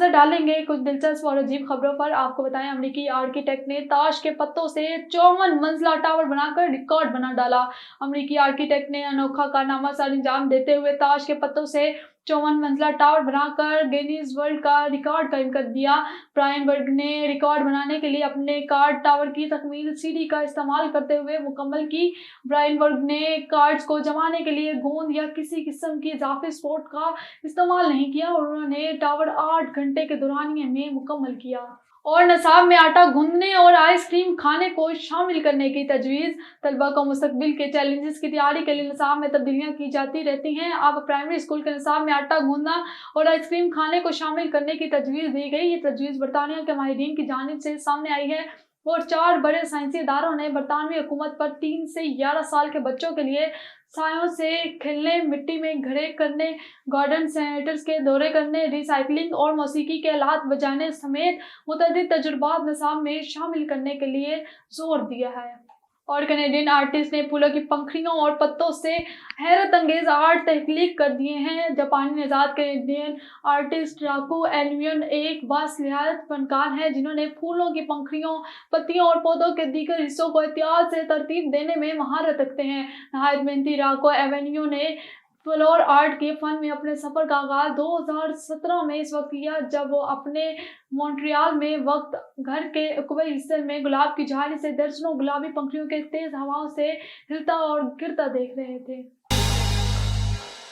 नजर डालेंगे कुछ दिलचस्प और अजीब खबरों पर। आपको बताएं, अमेरिकी आर्किटेक्ट ने ताश के पत्तों से 54 मंजिला टावर बनाकर रिकॉर्ड बना डाला। अमेरिकी आर्किटेक्ट ने अनोखा कारनामा सर अंजाम देते हुए ताश के पत्तों से 54 मंजिला टावर बनाकर गिनीज वर्ल्ड का रिकॉर्ड कायम कर दिया। ब्रायन बर्ग ने रिकॉर्ड बनाने के लिए अपने कार्ड टावर की तकमील सीढ़ी का इस्तेमाल करते हुए मुकम्मल की। ब्रायन बर्ग ने कार्ड्स को जमाने के लिए गोंद या किसी किस्म की इजाफी सपोर्ट का इस्तेमाल नहीं किया और उन्होंने टावर 8 घंटे के दौरानिये में मुकम्मल किया। और निसाब में आटा गूंदने और आइसक्रीम खाने को शामिल करने की तजवीज़। तलबा को मुस्तकबिल के चैलेंजेस की तैयारी के लिए निसाब में तब्दीलियाँ की जाती रहती हैं। अब प्राइमरी स्कूल के निसाब में आटा गूंदना और आइसक्रीम खाने को शामिल करने की तजवीज़ दी गई। ये तजवीज़ बरतानिया के माहिरीन की जानिब से सामने आई है और 4 बड़े साइंसी इदारों ने बरतानवी हुकूमत पर 3 से 11 साल के बच्चों के लिए सायों से खेलने, मिट्टी में घड़े करने, गार्डन सेनेटर्स के दौरे करने, रिसाइकलिंग और मौसीकी के आलात बजाने समेत मुतअद्दिद तजुर्बात निसाब में शामिल करने के लिए जोर दिया है। और कनेडियन आर्टिस्ट ने फूलों की पंखुड़ियों और पत्तों से हैरत अंगेज आर्ट तख्लीक कर दिए हैं। जापानी निजात कनेडियन आर्टिस्ट राको एलवियन एक बासलियात फनकार हैं जिन्होंने फूलों की पंखुड़ियों, पत्तियों और पौधों के दीगर हिस्सों को एहतियात से तरतीब देने में महारत रखते हैं। नहायत मेहनती राको एवेन्यू ने फ्लोर आर्ट के फन में अपने सफर का आगाज 2017 में इस वक्त किया जब वो अपने मॉन्ट्रियल में वक्त घर के ऊपरी हिस्से में गुलाब की झाड़ी से दर्जनों गुलाबी पंखुड़ियों के तेज हवाओं से हिलता और गिरता देख रहे थे।